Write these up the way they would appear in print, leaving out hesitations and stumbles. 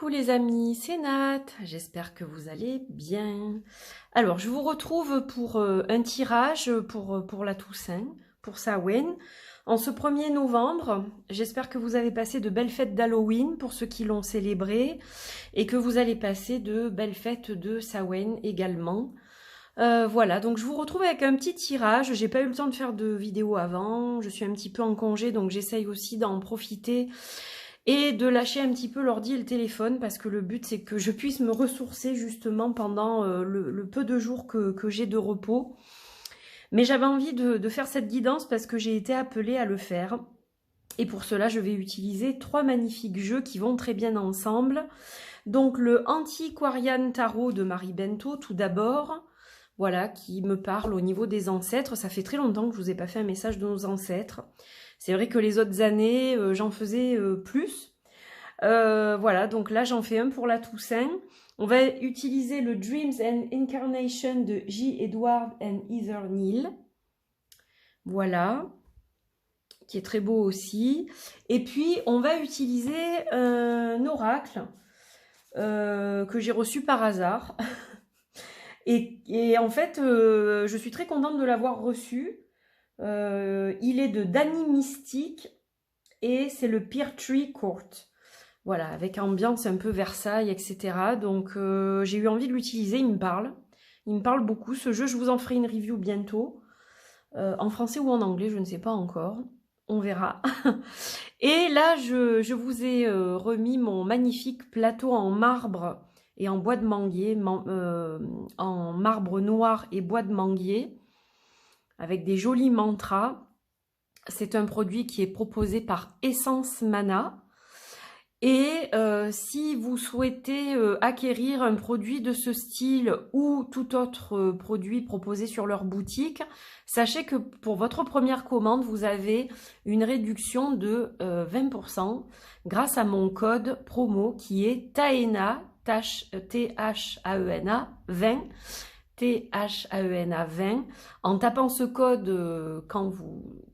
Coucou les amis, c'est Nat, j'espère que vous allez bien. Alors je vous retrouve pour un tirage pour la Toussaint, pour Samhain, en ce 1er novembre. J'espère que vous avez passé de belles fêtes d'Halloween pour ceux qui l'ont célébré et que vous allez passer de belles fêtes de Samhain également. Voilà, donc je vous retrouve avec un petit tirage. J'ai pas eu le temps de faire de vidéo avant, je suis un petit peu en congé donc j'essaye aussi d'en profiter et de lâcher un petit peu l'ordi et le téléphone parce que le but c'est que je puisse me ressourcer justement pendant le peu de jours que j'ai de repos. Mais j'avais envie de faire cette guidance parce que j'ai été appelée à le faire. Et pour cela, je vais utiliser 3 magnifiques jeux qui vont très bien ensemble. Donc le Antiquarian Tarot de Marie Bento, tout d'abord. Voilà, qui me parle au niveau des ancêtres. Ça fait très longtemps que je vous ai pas fait un message de nos ancêtres. C'est vrai que les autres années, j'en faisais plus. Voilà, donc là, j'en fais un pour la Toussaint. On va utiliser le Dreams and Incarnation de J. Edward and Heather Neal. Voilà, qui est très beau aussi. Et puis, on va utiliser un oracle que j'ai reçu par hasard. Et en fait, je suis très contente de l'avoir reçu. Il est de Danny Mystique et c'est le Pear Tree Court. Voilà, avec ambiance un peu Versailles, etc. Donc j'ai eu envie de l'utiliser, il me parle. Il me parle beaucoup ce jeu, je vous en ferai une review bientôt. En français ou en anglais, je ne sais pas encore. On verra. Et là, je vous ai remis mon magnifique plateau en marbre et en bois de manguier, en marbre noir et bois de manguier, avec des jolis mantras. C'est un produit qui est proposé par Essence Mana. Et si vous souhaitez acquérir un produit de ce style ou tout autre produit proposé sur leur boutique, sachez que pour votre première commande, vous avez une réduction de 20% grâce à mon code promo qui est TAENA, T-H-A-E-N-A 20, T-H-A-E-N-A 20. En tapant ce code, quand vous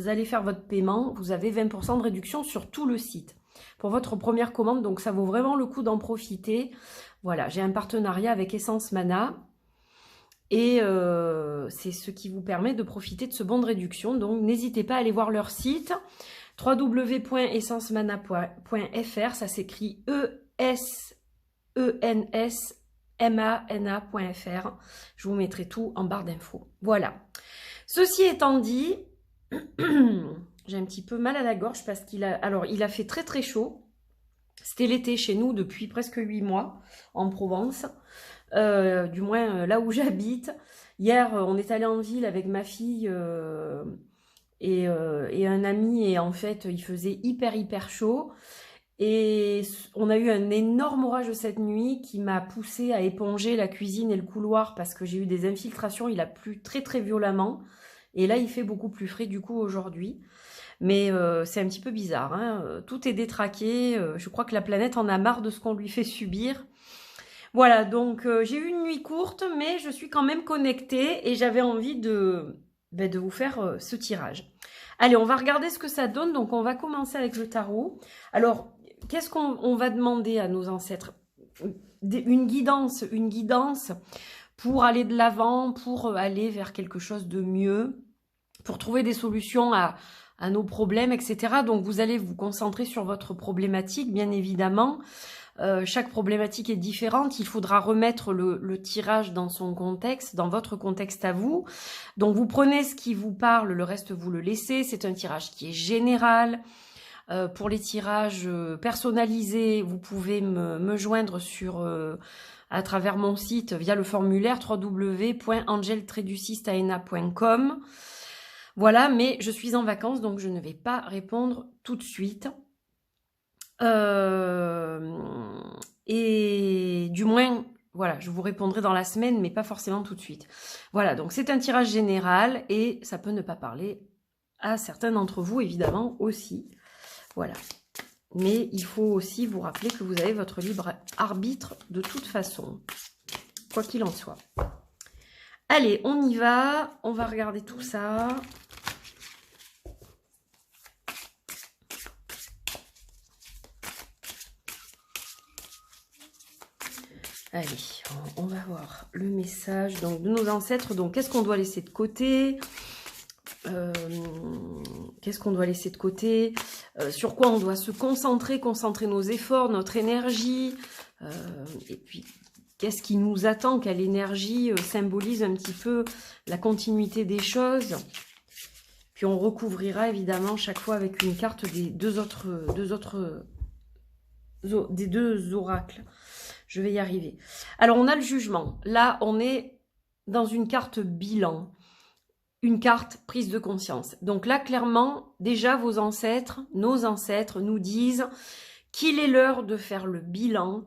allez faire votre paiement, vous avez 20% de réduction sur tout le site. Pour votre première commande, donc ça vaut vraiment le coup d'en profiter. Voilà, j'ai un partenariat avec Essence Mana et c'est ce qui vous permet de profiter de ce bon de réduction. Donc n'hésitez pas à aller voir leur site www.essencemana.fr, ça s'écrit ESENSMANA.fr. Je vous mettrai tout en barre d'infos. Voilà. Ceci étant dit, j'ai un petit peu mal à la gorge parce qu'il a fait très très chaud. C'était l'été chez nous depuis presque 8 mois en Provence, du moins là où j'habite. Hier, on est allé en ville avec ma fille et un ami et en fait, il faisait hyper chaud. Et on a eu un énorme orage cette nuit qui m'a poussé à éponger la cuisine et le couloir parce que j'ai eu des infiltrations. Il a plu très violemment. Et là, il fait beaucoup plus frais du coup aujourd'hui. Mais c'est un petit peu bizarre, hein. Tout est détraqué. Je crois que la planète en a marre de ce qu'on lui fait subir. Voilà, donc j'ai eu une nuit courte, mais je suis quand même connectée et j'avais envie de vous faire ce tirage. Allez, on va regarder ce que ça donne. Donc, on va commencer avec le tarot. Alors, qu'est-ce qu'on va demander à nos ancêtres? Une guidance pour aller de l'avant, pour aller vers quelque chose de mieux, pour trouver des solutions à nos problèmes, etc. Donc, vous allez vous concentrer sur votre problématique, bien évidemment. Chaque problématique est différente. Il faudra remettre le tirage dans son contexte, dans votre contexte à vous. Donc, vous prenez ce qui vous parle, le reste, vous le laissez. C'est un tirage qui est général. Pour les tirages personnalisés, vous pouvez me joindre à travers mon site via le formulaire www.angel-taena.com. Voilà, mais je suis en vacances, donc je ne vais pas répondre tout de suite. Et du moins, voilà, je vous répondrai dans la semaine, mais pas forcément tout de suite. Voilà, donc c'est un tirage général et ça peut ne pas parler à certains d'entre vous, évidemment, aussi. Voilà. Mais il faut aussi vous rappeler que vous avez votre libre arbitre de toute façon, quoi qu'il en soit. Allez, on y va. On va regarder tout ça. Allez, on va voir le message donc, de nos ancêtres. Donc, qu'est-ce qu'on doit laisser de côté? Qu'est-ce qu'on doit laisser de côté? Sur quoi on doit se concentrer nos efforts, notre énergie? Et puis, qu'est-ce qui nous attend? Quelle énergie symbolise un petit peu la continuité des choses? Puis, on recouvrira évidemment chaque fois avec une carte des deux oracles. Je vais y arriver. Alors, on a le jugement. Là, on est dans une carte bilan. Une carte prise de conscience. Donc là, clairement, déjà, vos ancêtres, nos ancêtres nous disent qu'il est l'heure de faire le bilan.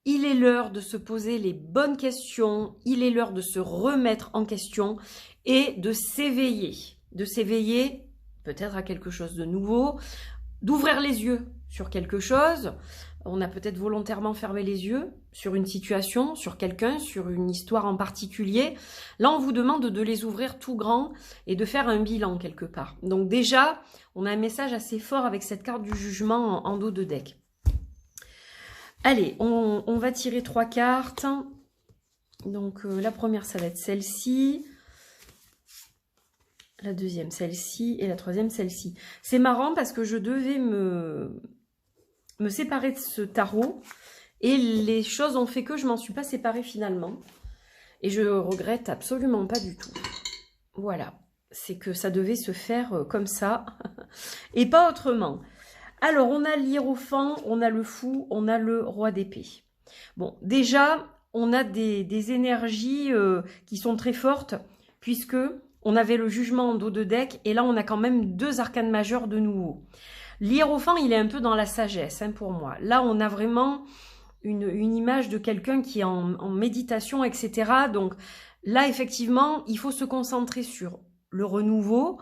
Il est l'heure de se poser les bonnes questions. Il est l'heure de se remettre en question et de s'éveiller. De s'éveiller peut-être à quelque chose de nouveau. D'ouvrir les yeux sur quelque chose. On a peut-être volontairement fermé les yeux sur une situation, sur quelqu'un, sur une histoire en particulier. Là, on vous demande de les ouvrir tout grand et de faire un bilan quelque part. Donc déjà, on a un message assez fort avec cette carte du jugement en dos de deck. Allez, on va tirer 3 cartes. Donc la première, ça va être celle-ci. La deuxième, celle-ci. Et la troisième, celle-ci. C'est marrant parce que je devais me séparer de ce tarot et les choses ont fait que je m'en suis pas séparée finalement et je regrette absolument pas du tout. Voilà, c'est que ça devait se faire comme ça et pas autrement. Alors on a l'hiérophant, on a le fou, on a le roi d'épée. Bon, déjà on a des énergies qui sont très fortes puisque on avait le jugement en dos de deck et là on a quand même 2 arcanes majeurs de nouveau. L'hiérophant, il est un peu dans la sagesse, hein, pour moi. Là, on a vraiment une image de quelqu'un qui est en méditation, etc. Donc là, effectivement, il faut se concentrer sur le renouveau.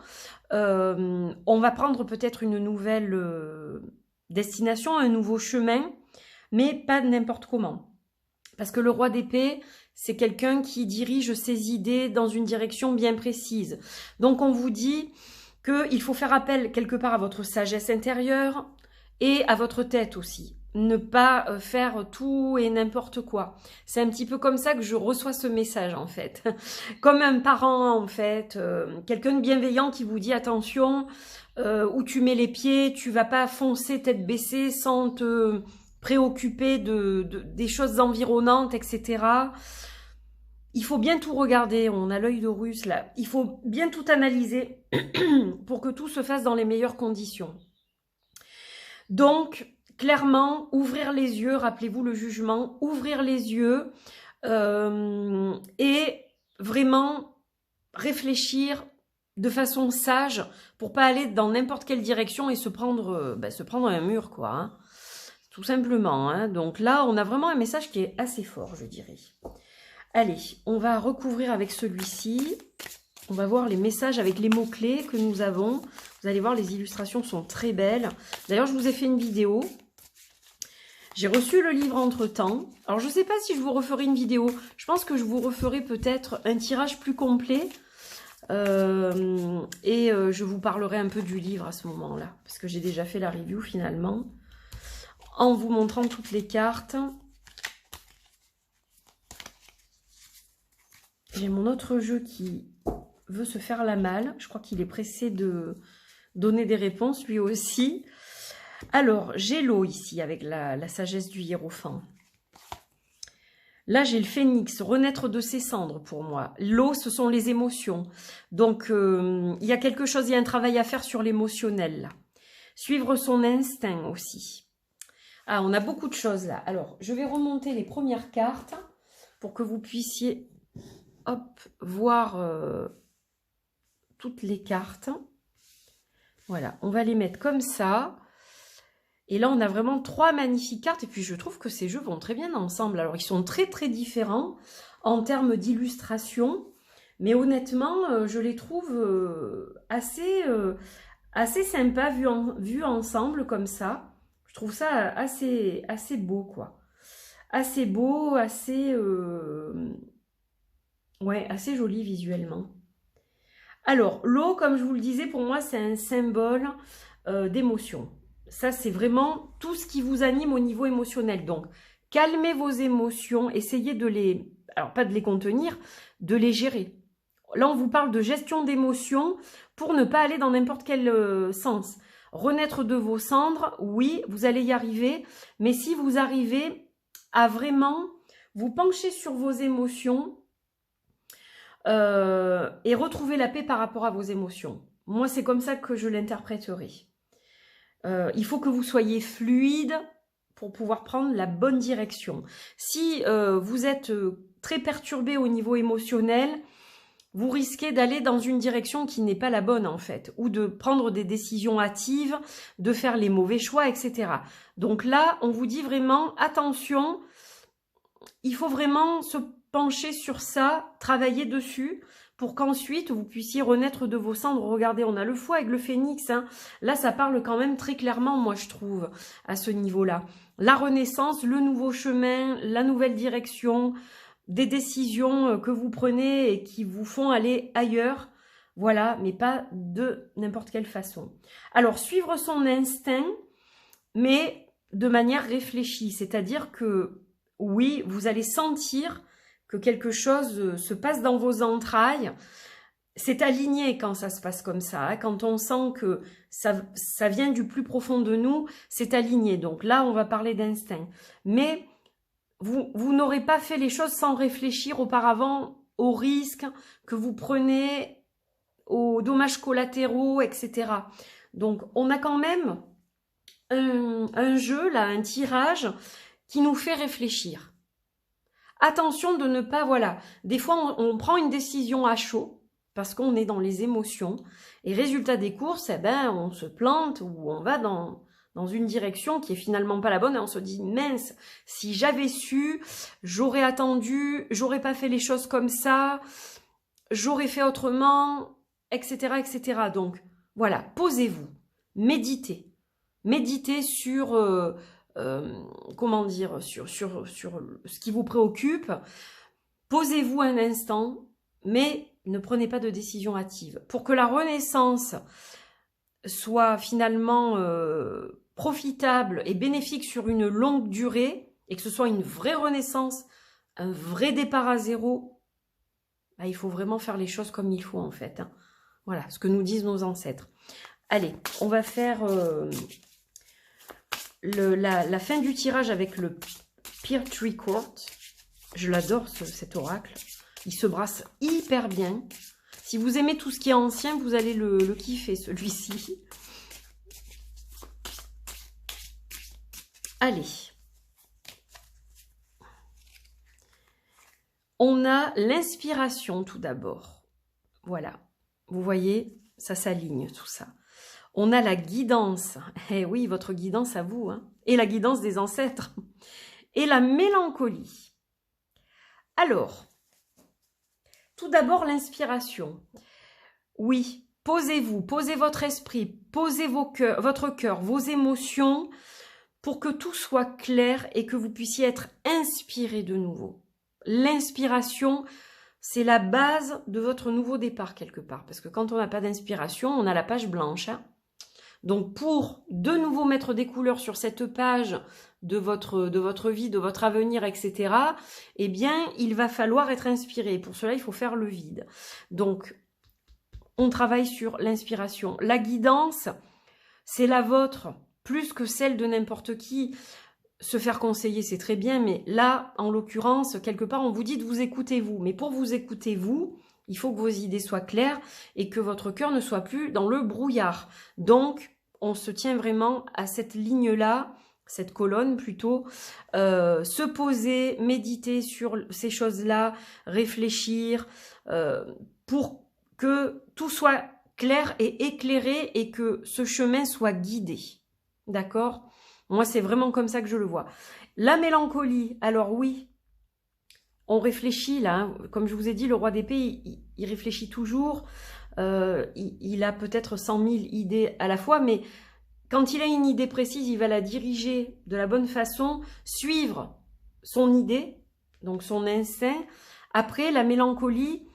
On va prendre peut-être une nouvelle destination, un nouveau chemin, mais pas n'importe comment. Parce que le roi d'épée, c'est quelqu'un qui dirige ses idées dans une direction bien précise. Donc, on vous dit qu'il faut faire appel quelque part à votre sagesse intérieure et à votre tête aussi. Ne pas faire tout et n'importe quoi. C'est un petit peu comme ça que je reçois ce message en fait. Comme un parent en fait, quelqu'un de bienveillant qui vous dit attention, où tu mets les pieds, tu vas pas foncer tête baissée sans te préoccuper des choses environnantes, etc. Il faut bien tout regarder, on a l'œil de Russe là, il faut bien tout analyser pour que tout se fasse dans les meilleures conditions. Donc, clairement, ouvrir les yeux, rappelez-vous le jugement, ouvrir les yeux et vraiment réfléchir de façon sage pour pas aller dans n'importe quelle direction et se prendre un mur, quoi. Hein. Tout simplement. Hein. Donc là, on a vraiment un message qui est assez fort, je dirais. Allez, on va recouvrir avec celui-ci. On va voir les messages avec les mots-clés que nous avons. Vous allez voir, les illustrations sont très belles. D'ailleurs, je vous ai fait une vidéo. J'ai reçu le livre entre-temps. Alors, je ne sais pas si je vous referai une vidéo. Je pense que je vous referai peut-être un tirage plus complet. Je vous parlerai un peu du livre à ce moment-là. Parce que j'ai déjà fait la review finalement. En vous montrant toutes les cartes. J'ai mon autre jeu qui veut se faire la malle. Je crois qu'il est pressé de donner des réponses lui aussi. Alors, j'ai l'eau ici avec la sagesse du hiérophant. Là, j'ai le phénix, renaître de ses cendres pour moi. L'eau, ce sont les émotions. Donc, il y a quelque chose, il y a un travail à faire sur l'émotionnel là. Suivre son instinct aussi. Ah, on a beaucoup de choses là. Alors, je vais remonter les premières cartes pour que vous puissiez... Hop, voir toutes les cartes. Voilà, on va les mettre comme ça. Et là, on a vraiment 3 magnifiques cartes. Et puis, je trouve que ces jeux vont très bien ensemble. Alors, ils sont très, très différents en termes d'illustration. Mais honnêtement, je les trouve assez sympas vus ensemble comme ça. Je trouve ça assez beau, quoi. Assez beau, assez... Ouais, assez joli visuellement. Alors, l'eau, comme je vous le disais, pour moi, c'est un symbole d'émotion. Ça, c'est vraiment tout ce qui vous anime au niveau émotionnel. Donc, calmez vos émotions, essayez de les, alors pas de les contenir, de les gérer. Là, on vous parle de gestion d'émotions pour ne pas aller dans n'importe quel sens. Renaître de vos cendres, oui, vous allez y arriver, mais si vous arrivez à vraiment vous pencher sur vos émotions et retrouver la paix par rapport à vos émotions. Moi, c'est comme ça que je l'interpréterai. Il faut que vous soyez fluide pour pouvoir prendre la bonne direction. Si vous êtes très perturbé au niveau émotionnel, vous risquez d'aller dans une direction qui n'est pas la bonne en fait, ou de prendre des décisions hâtives, de faire les mauvais choix, etc. Donc là, on vous dit vraiment, attention, il faut vraiment se pencher sur ça, travailler dessus, pour qu'ensuite vous puissiez renaître de vos cendres. Regardez, on a le feu avec le phénix, hein. Là ça parle quand même très clairement, moi je trouve, à ce niveau-là. La renaissance, le nouveau chemin, la nouvelle direction, des décisions que vous prenez et qui vous font aller ailleurs, voilà, mais pas de n'importe quelle façon. Alors, suivre son instinct, mais de manière réfléchie, c'est-à-dire que, oui, vous allez sentir que quelque chose se passe dans vos entrailles. C'est aligné quand ça se passe comme ça, hein. Quand on sent que ça vient du plus profond de nous, c'est aligné. Donc là, on va parler d'instinct. Mais vous n'aurez pas fait les choses sans réfléchir auparavant aux risques que vous prenez, aux dommages collatéraux, etc. Donc, on a quand même un jeu, là, un tirage qui nous fait réfléchir. Attention de ne pas, voilà, des fois on prend une décision à chaud parce qu'on est dans les émotions et résultat des courses, eh ben, on se plante ou on va dans une direction qui est finalement pas la bonne et on se dit mince, si j'avais su, j'aurais attendu, j'aurais pas fait les choses comme ça, j'aurais fait autrement, etc., etc. Donc voilà, posez-vous, méditez, méditez sur comment dire, sur ce qui vous préoccupe. Posez-vous un instant, mais ne prenez pas de décision hâtive. Pour que la renaissance soit finalement profitable et bénéfique sur une longue durée, et que ce soit une vraie renaissance, un vrai départ à zéro, bah, il faut vraiment faire les choses comme il faut en fait, hein. Voilà, ce que nous disent nos ancêtres. Allez, on va faire la fin du tirage avec le Pear Tree Court. Je l'adore cet oracle. Il se brasse hyper bien. Si vous aimez tout ce qui est ancien, vous allez le kiffer celui-ci. Allez. On a l'inspiration tout d'abord. Voilà. Vous voyez, ça s'aligne tout ça. On a la guidance. Eh oui, votre guidance à vous, hein. Et la guidance des ancêtres. Et la mélancolie. Alors, tout d'abord l'inspiration. Oui, posez-vous, posez votre esprit, posez votre cœur, vos émotions pour que tout soit clair et que vous puissiez être inspiré de nouveau. L'inspiration, c'est la base de votre nouveau départ quelque part. Parce que quand on n'a pas d'inspiration, on a la page blanche, hein. Donc pour de nouveau mettre des couleurs sur cette page de votre vie, de votre avenir, etc., eh bien, il va falloir être inspiré. Pour cela, il faut faire le vide. Donc, on travaille sur l'inspiration. La guidance, c'est la vôtre, plus que celle de n'importe qui. Se faire conseiller, c'est très bien, mais là, en l'occurrence, quelque part, on vous dit de vous écouter vous. Mais pour vous écouter vous, il faut que vos idées soient claires et que votre cœur ne soit plus dans le brouillard. Donc, on se tient vraiment à cette ligne-là, cette colonne plutôt, se poser, méditer sur ces choses-là, réfléchir, pour que tout soit clair et éclairé et que ce chemin soit guidé. D'accord ? Moi, c'est vraiment comme ça que je le vois. La mélancolie, alors oui, on réfléchit là, hein. Comme je vous ai dit, le roi d'épée, il réfléchit toujours. Il a peut-être 100 000 idées à la fois, mais quand il a une idée précise, il va la diriger de la bonne façon, suivre son idée, donc son instinct. Après, la mélancolie,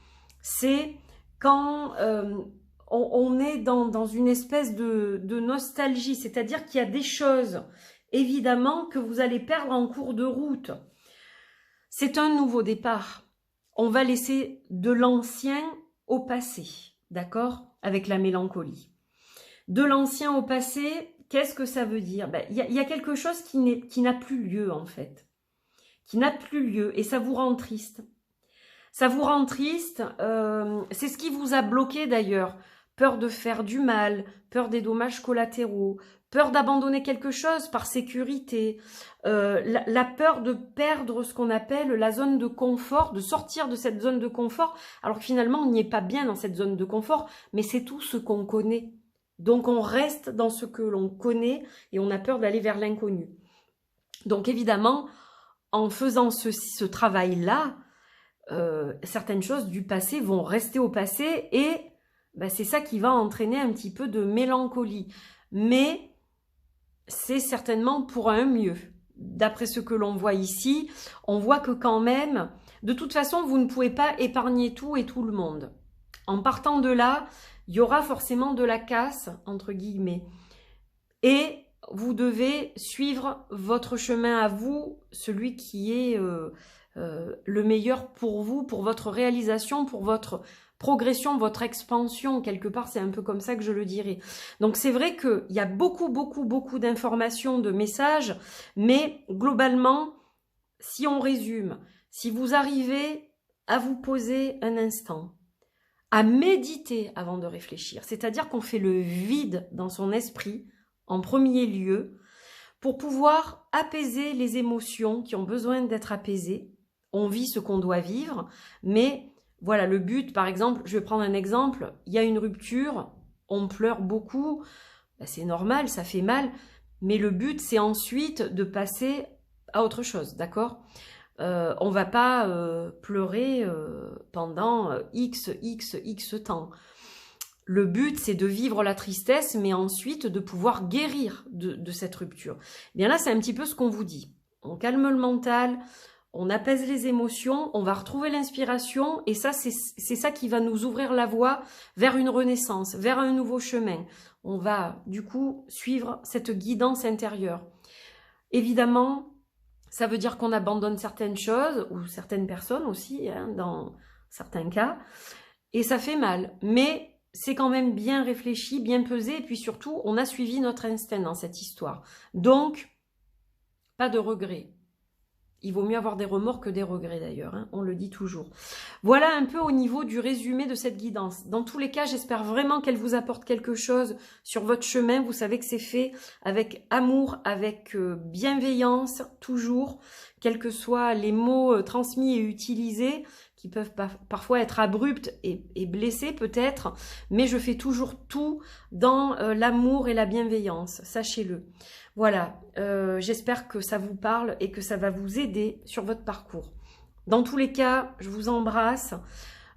c'est quand on est dans une espèce de nostalgie, c'est-à-dire qu'il y a des choses évidemment que vous allez perdre en cours de route. C'est un nouveau départ. On va laisser de l'ancien au passé, d'accord? Avec la mélancolie. De l'ancien au passé, qu'est-ce que ça veut dire? Il y a quelque chose qui n'a plus lieu, en fait. Qui n'a plus lieu, et ça vous rend triste. Ça vous rend triste, c'est ce qui vous a bloqué d'ailleurs. Peur de faire du mal, peur des dommages collatéraux, peur d'abandonner quelque chose par sécurité, la peur de perdre ce qu'on appelle la zone de confort, de sortir de cette zone de confort, alors que finalement on n'y est pas bien dans cette zone de confort, mais c'est tout ce qu'on connaît. Donc on reste dans ce que l'on connaît et on a peur d'aller vers l'inconnu. Donc évidemment, en faisant ce travail-là, certaines choses du passé vont rester au passé et c'est ça qui va entraîner un petit peu de mélancolie. Mais c'est certainement pour un mieux. D'après ce que l'on voit ici, on voit que quand même, de toute façon, vous ne pouvez pas épargner tout et tout le monde. En partant de là, il y aura forcément de la casse, entre guillemets. Et vous devez suivre votre chemin à vous, celui qui est le meilleur pour vous, pour votre réalisation, pour votre progression, votre expansion, quelque part, c'est un peu comme ça que je le dirais. Donc c'est vrai qu'il y a beaucoup d'informations, de messages, mais globalement, si on résume, si vous arrivez à vous poser un instant, à méditer avant de réfléchir, c'est-à-dire qu'on fait le vide dans son esprit, en premier lieu, pour pouvoir apaiser les émotions qui ont besoin d'être apaisées. On vit ce qu'on doit vivre, mais voilà, le but, par exemple, je vais prendre un exemple, il y a une rupture, on pleure beaucoup, c'est normal, ça fait mal, mais le but, c'est ensuite de passer à autre chose, d'accord ? On va pas pleurer pendant X temps. Le but, c'est de vivre la tristesse, mais ensuite de pouvoir guérir de cette rupture. Bien là, c'est un petit peu ce qu'on vous dit. On calme le mental, on apaise les émotions, on va retrouver l'inspiration, et ça, c'est ça qui va nous ouvrir la voie vers une renaissance, vers un nouveau chemin. On va, du coup, suivre cette guidance intérieure. Évidemment, ça veut dire qu'on abandonne certaines choses, ou certaines personnes aussi, dans certains cas, et ça fait mal. Mais c'est quand même bien réfléchi, bien pesé, et puis surtout, on a suivi notre instinct dans cette histoire. Donc, pas de regrets. Il vaut mieux avoir des remords que des regrets d'ailleurs, on le dit toujours. Voilà un peu au niveau du résumé de cette guidance. Dans tous les cas, j'espère vraiment qu'elle vous apporte quelque chose sur votre chemin. Vous savez que c'est fait avec amour, avec bienveillance, toujours, quels que soient les mots transmis et utilisés, qui peuvent parfois être abrupts et blessés peut-être, mais je fais toujours tout dans l'amour et la bienveillance, sachez-le. Voilà, j'espère que ça vous parle et que ça va vous aider sur votre parcours. Dans tous les cas, je vous embrasse.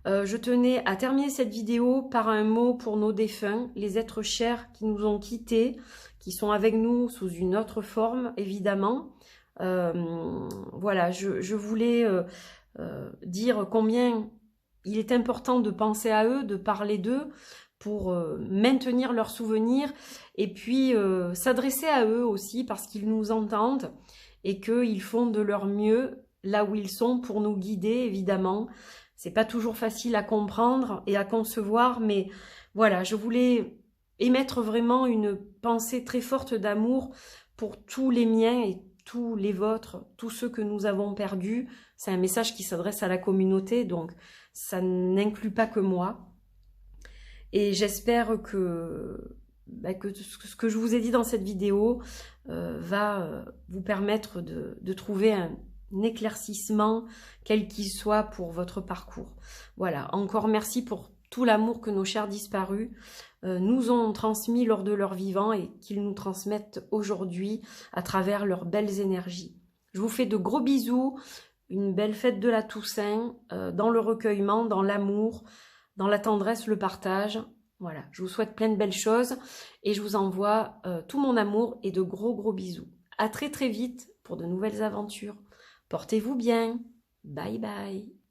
Je tenais à terminer cette vidéo par un mot pour nos défunts, les êtres chers qui nous ont quittés, qui sont avec nous sous une autre forme, évidemment. Voilà, je voulais dire combien il est important de penser à eux, de parler d'eux, pour maintenir leurs souvenirs et puis s'adresser à eux aussi parce qu'ils nous entendent et qu'ils font de leur mieux là où ils sont pour nous guider, évidemment. C'est pas toujours facile à comprendre et à concevoir, mais voilà, je voulais émettre vraiment une pensée très forte d'amour pour tous les miens et tous les vôtres, tous ceux que nous avons perdus. C'est un message qui s'adresse à la communauté, donc ça n'inclut pas que moi. Et j'espère que ce que je vous ai dit dans cette vidéo va vous permettre de trouver un éclaircissement, quel qu'il soit, pour votre parcours. Voilà, encore merci pour tout l'amour que nos chers disparus nous ont transmis lors de leur vivant et qu'ils nous transmettent aujourd'hui à travers leurs belles énergies. Je vous fais de gros bisous, une belle fête de la Toussaint, dans le recueillement, dans l'amour, dans la tendresse, le partage. Voilà, je vous souhaite plein de belles choses et je vous envoie tout mon amour et de gros bisous. À très vite pour de nouvelles aventures. Portez-vous bien. Bye bye.